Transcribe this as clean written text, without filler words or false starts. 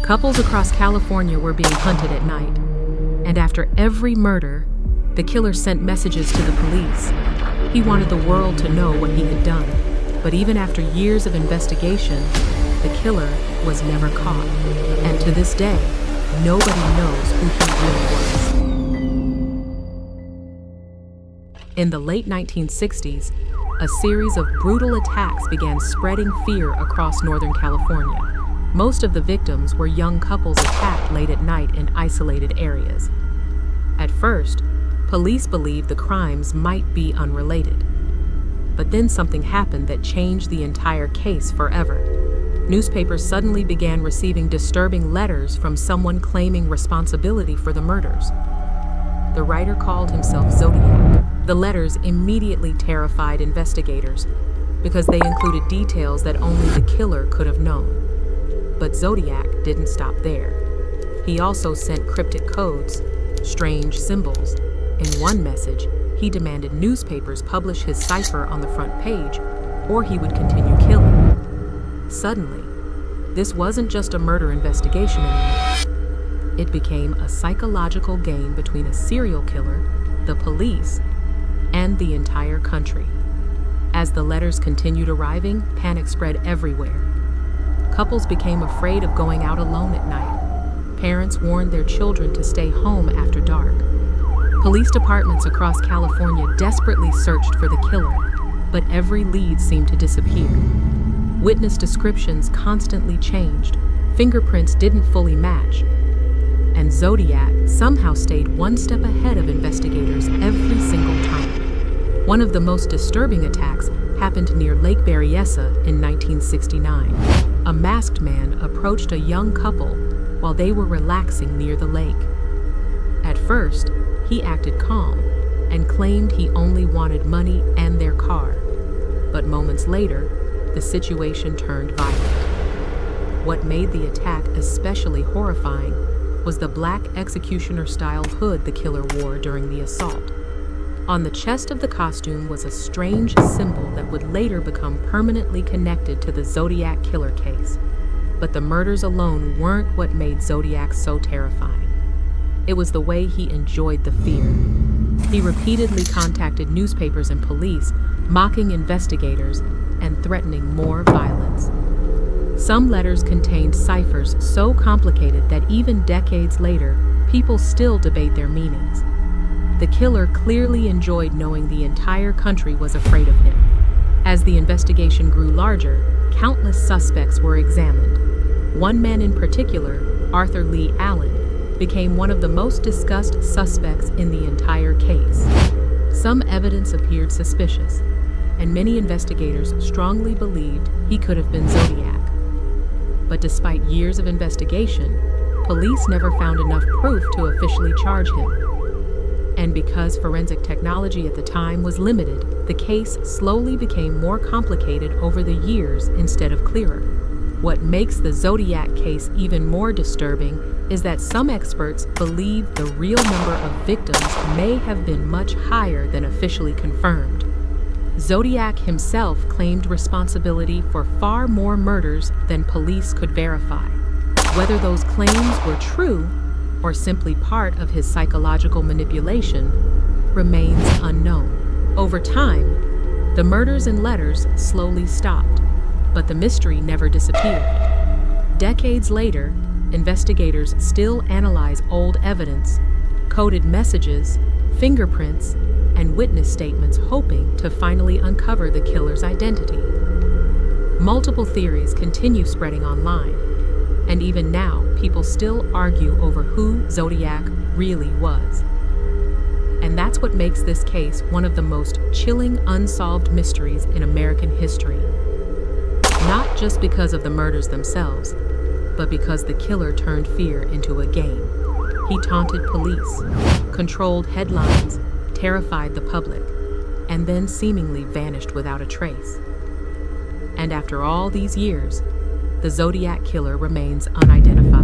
Couples across California were being hunted at night, and after every murder, the killer sent messages to the police. He wanted the world to know what he had done, but even after years of investigation, the killer was never caught, and to this day, nobody knows who he really was. In the late 1960s, a series of brutal attacks began spreading fear across Northern California. Most of the victims were young couples attacked late at night in isolated areas. At first, police believed the crimes might be unrelated. But then something happened that changed the entire case forever. Newspapers suddenly began receiving disturbing letters from someone claiming responsibility for the murders. The writer called himself Zodiac. The letters immediately terrified investigators because they included details that only the killer could have known. But Zodiac didn't stop there. He also sent cryptic codes, strange symbols. In one message, he demanded newspapers publish his cipher on the front page, or he would continue killing. Suddenly, this wasn't just a murder investigation anymore. It became a psychological game between a serial killer, the police, and the entire country. As the letters continued arriving, panic spread everywhere. Couples became afraid of going out alone at night. Parents warned their children to stay home after dark. Police departments across California desperately searched for the killer, but every lead seemed to disappear. Witness descriptions constantly changed, fingerprints didn't fully match, and Zodiac somehow stayed one step ahead of investigators every single time. One of the most disturbing attacks happened near Lake Berryessa in 1969. A masked man approached a young couple while they were relaxing near the lake. At first, he acted calm and claimed he only wanted money and their car. But moments later, the situation turned violent. What made the attack especially horrifying was the black executioner-style hood the killer wore during the assault. On the chest of the costume was a strange symbol that would later become permanently connected to the Zodiac killer case. But the murders alone weren't what made Zodiac so terrifying. It was the way he enjoyed the fear. He repeatedly contacted newspapers and police, mocking investigators and threatening more violence. Some letters contained ciphers so complicated that even decades later, people still debate their meanings. The killer clearly enjoyed knowing the entire country was afraid of him. As the investigation grew larger, countless suspects were examined. One man in particular, Arthur Lee Allen, became one of the most discussed suspects in the entire case. Some evidence appeared suspicious, and many investigators strongly believed he could have been Zodiac. But despite years of investigation, police never found enough proof to officially charge him. And because forensic technology at the time was limited, the case slowly became more complicated over the years instead of clearer. What makes the Zodiac case even more disturbing is that some experts believe the real number of victims may have been much higher than officially confirmed. Zodiac himself claimed responsibility for far more murders than police could verify. Whether those claims were true or simply part of his psychological manipulation remains unknown. Over time, the murders and letters slowly stopped, but the mystery never disappeared. Decades later, investigators still analyze old evidence, coded messages, fingerprints, and witness statements, hoping to finally uncover the killer's identity. Multiple theories continue spreading online, and even now, people still argue over who Zodiac really was. And that's what makes this case one of the most chilling unsolved mysteries in American history. Not just because of the murders themselves, but because the killer turned fear into a game. He taunted police, controlled headlines, terrified the public, and then seemingly vanished without a trace. And after all these years, the Zodiac killer remains unidentified.